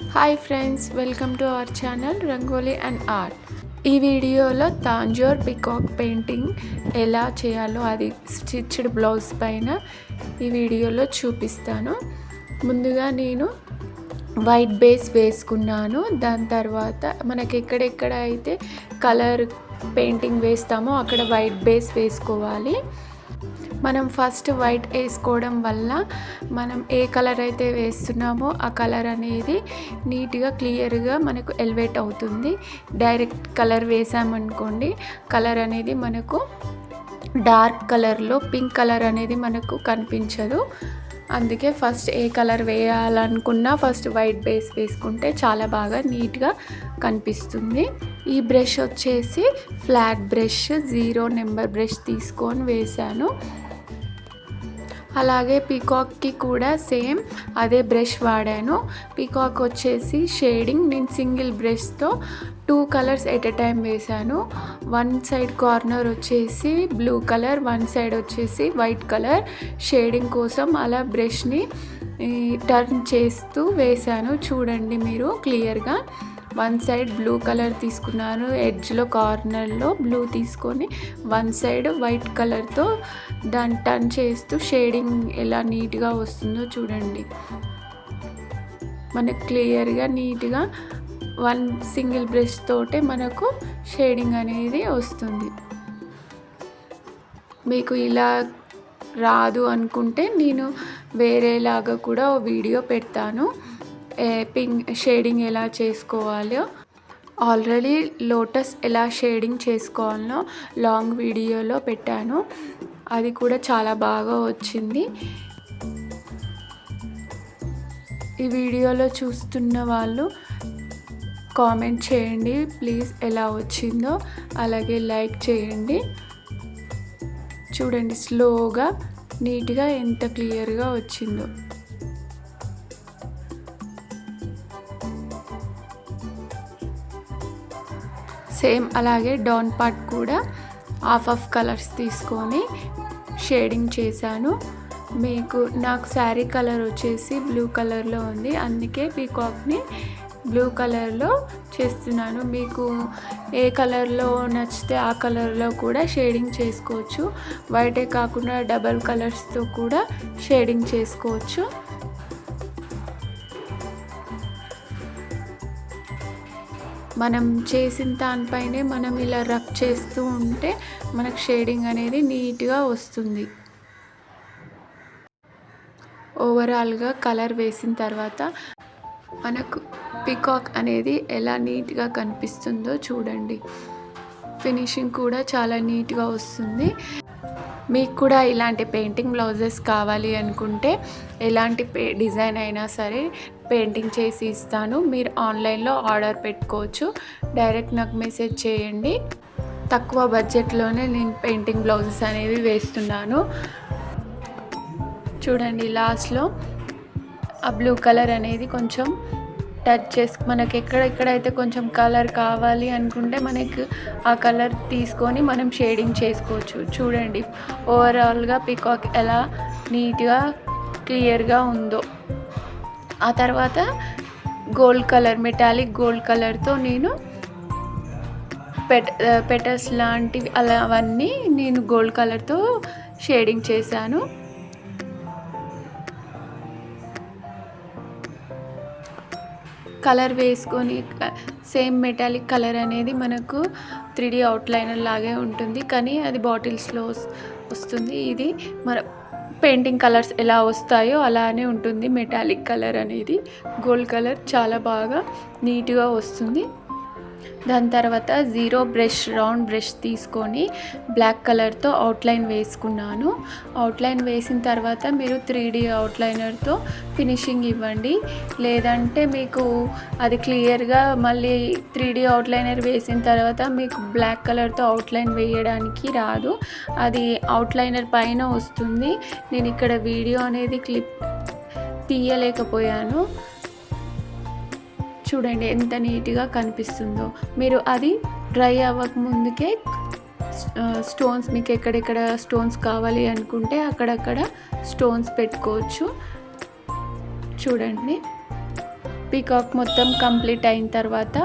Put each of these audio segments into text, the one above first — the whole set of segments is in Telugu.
Hi friends, welcome to our channel rangoli and art. ఈ వీడియోలో తాంజోర్ పికాక్ పెయింటింగ్ ఎలా చేయాలో అది స్టిచ్డ్ బ్లౌజ్ పైన ఈ వీడియోలో చూపిస్తాను. ముందుగా నేను వైట్ బేస్ వేసుకున్నాను. దాని తర్వాత మనకి ఎక్కడెక్కడ అయితే కలర్ పెయింటింగ్ వేస్తామో అక్కడ వైట్ బేస్ వేసుకోవాలి. మనం ఫస్ట్ వైట్ వేసుకోవడం వల్ల మనం ఏ కలర్ అయితే వేస్తున్నామో ఆ కలర్ అనేది నీట్గా క్లియర్గా మనకు ఎలివేట్ అవుతుంది. డైరెక్ట్ కలర్ వేసామనుకోండి, కలర్ అనేది మనకు డార్క్ కలర్లో పింక్ కలర్ అనేది మనకు కనిపించదు. అందుకే ఫస్ట్ ఏ కలర్ వేయాలనుకున్నా ఫస్ట్ వైట్ బేస్ వేసుకుంటే చాలా బాగా నీట్గా కనిపిస్తుంది. ఈ బ్రష్ వచ్చేసి ఫ్లాట్ బ్రష్ 0 నెంబర్ బ్రష్ తీసుకొని వేశాను. అలాగే పీకాక్కి కూడా సేమ్ అదే బ్రష్ వాడాను. పీకాక్ వచ్చేసి షేడింగ్ నేను సింగిల్ బ్రష్తో 2 కలర్స్ ఎట్ ఎ టైం వేశాను. వన్ సైడ్ కార్నర్ వచ్చేసి బ్లూ కలర్, వన్ సైడ్ వచ్చేసి వైట్ కలర్. షేడింగ్ కోసం అలా బ్రష్ని టర్న్ చేస్తూ వేశాను. చూడండి మీరు క్లియర్గా. వన్ సైడ్ బ్లూ కలర్ తీసుకున్నాను, ఎడ్జ్లో కార్నర్లో బ్లూ తీసుకొని వన్ సైడ్ వైట్ కలర్తో దాన్ని టర్న్ చేస్తూ షేడింగ్ ఎలా నీట్గా వస్తుందో చూడండి. మనకు క్లియర్గా నీట్గా వన్ సింగిల్ బ్రష్ తోటే మనకు షేడింగ్ అనేది వస్తుంది. మీకు ఇలా రాదు అనుకుంటే నేను వేరేలాగా కూడా వీడియో పెడతాను. పింక్ షేడింగ్ ఎలా చేసుకోవాలో, ఆల్రెడీ లోటస్ ఎలా షేడింగ్ చేసుకోవాలో లాంగ్ వీడియోలో పెట్టాను. అది కూడా చాలా బాగా వచ్చింది. ఈ వీడియోలో చూస్తున్న వాళ్ళు కామెంట్ చేయండి ప్లీజ్ ఎలా వచ్చిందో, అలాగే లైక్ చేయండి. చూడండి స్లోగా నీట్గా ఎంత క్లియర్గా వచ్చిందో. సేమ్ అలాగే డౌన్ పార్ట్ కూడా హాఫ్ కలర్స్ తీసుకొని షేడింగ్ చేశాను. నాకు శారీ కలర్ వచ్చేసి బ్లూ కలర్లో ఉంది, అందుకే పీకాక్ని బ్లూ కలర్లో చేస్తున్నాను. మీకు ఏ కలర్లో నచ్చితే ఆ కలర్లో కూడా షేడింగ్ చేసుకోవచ్చు. వైటే కాకుండా డబల్ కలర్స్తో కూడా షేడింగ్ చేసుకోవచ్చు. మనం చేసిన దానిపైనే మనం ఇలా రబ్ చేస్తూ ఉంటే మనకు షేడింగ్ అనేది నీట్గా వస్తుంది. ఓవరాల్గా కలర్ వేసిన తర్వాత మనకు పీకాక్ అనేది ఎలా నీట్గా కనిపిస్తుందో చూడండి. ఫినిషింగ్ కూడా చాలా నీట్గా వస్తుంది. మీకు కూడా ఇలాంటి పెయింటింగ్ బ్లౌజెస్ కావాలి అనుకుంటే ఎలాంటి డిజైన్ అయినా సరే పెయింటింగ్ చేసి ఇస్తాను. మీరు ఆన్లైన్లో ఆర్డర్ పెట్టుకోవచ్చు. డైరెక్ట్ నాకు మెసేజ్ చేయండి. తక్కువ బడ్జెట్లోనే నేను పెయింటింగ్ బ్లౌజెస్ అనేవి వేస్తున్నాను. చూడండి లాస్ట్లో ఆ బ్లూ కలర్ అనేది కొంచెం టచ్ చేసి మనకి ఎక్కడెక్కడైతే కొంచెం కలర్ కావాలి అనుకుంటే మనకి ఆ కలర్ తీసుకొని మనం షేడింగ్ చేసుకోవచ్చు. చూడండి ఓవరాల్గా పీకాక్ ఎలా నీట్గా క్లియర్గా ఉందో. ఆ తర్వాత గోల్డ్ కలర్, మెటాలిక్ గోల్డ్ కలర్తో నేను పెటల్స్ లాంటివి అలా అవన్నీ నేను గోల్డ్ కలర్తో షేడింగ్ చేశాను. కలర్ వేసుకొని సేమ్ మెటాలిక్ కలర్ అనేది మనకు 3D అవుట్లైనర్ లాగే ఉంటుంది, కానీ అది బాటిల్స్లో వస్తుంది. ఇది మన పెయింటింగ్ కలర్స్ ఎలా వస్తాయో అలానే ఉంటుంది. మెటాలిక్ కలర్ అనేది గోల్డ్ కలర్ చాలా బాగా నీట్గా వస్తుంది. దాని తర్వాత 0 బ్రష్, రౌండ్ బ్రష్ తీసుకొని బ్లాక్ కలర్తో అవుట్లైన్ వేసుకున్నాను. అవుట్లైన్ వేసిన తర్వాత మీరు 3D అవుట్లైనర్తో ఫినిషింగ్ ఇవ్వండి. లేదంటే మీకు అది క్లియర్గా మళ్ళీ 3D అవుట్లైనర్ వేసిన తర్వాత మీకు బ్లాక్ కలర్తో అవుట్లైన్ వేయడానికి రాదు. అది అవుట్లైనర్ పైన వస్తుంది. నేను ఇక్కడ వీడియో అనేది క్లిప్ తీయలేకపోయాను. చూడండి ఎంత నీట్గా కనిపిస్తుందో. మీరు అది డ్రై అవ్వక ముందుకే స్టోన్స్, మీకు ఎక్కడెక్కడ స్టోన్స్ కావాలి అనుకుంటే అక్కడక్కడ స్టోన్స్ పెట్టుకోవచ్చు. చూడండి పీకాక్ మొత్తం కంప్లీట్ అయిన తర్వాత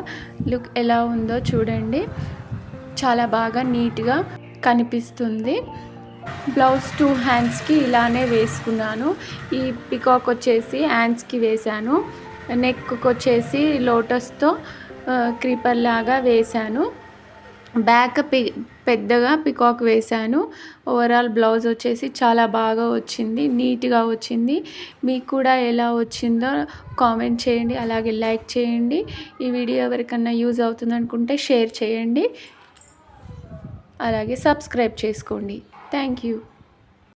లుక్ ఎలా ఉందో చూడండి. చాలా బాగా నీట్గా కనిపిస్తుంది. బ్లౌజ్ 2 హ్యాండ్స్కి ఇలానే వేసుకున్నాను. ఈ పీకాక్ వచ్చేసి హ్యాండ్స్కి వేశాను. నెక్కి వచ్చేసి లోటస్తో క్రీపర్ లాగా వేశాను. బ్యాక్ పెద్దగా పికాక్ వేశాను. ఓవరాల్ బ్లౌజ్ వచ్చేసి చాలా బాగా వచ్చింది, నీట్గా వచ్చింది. మీకు కూడా ఎలా వచ్చిందో కామెంట్ చేయండి, అలాగే లైక్ చేయండి. ఈ వీడియో ఎవరికన్నా యూజ్ అవుతుంది అనుకుంటే షేర్ చేయండి, అలాగే సబ్స్క్రైబ్ చేసుకోండి. Thank you.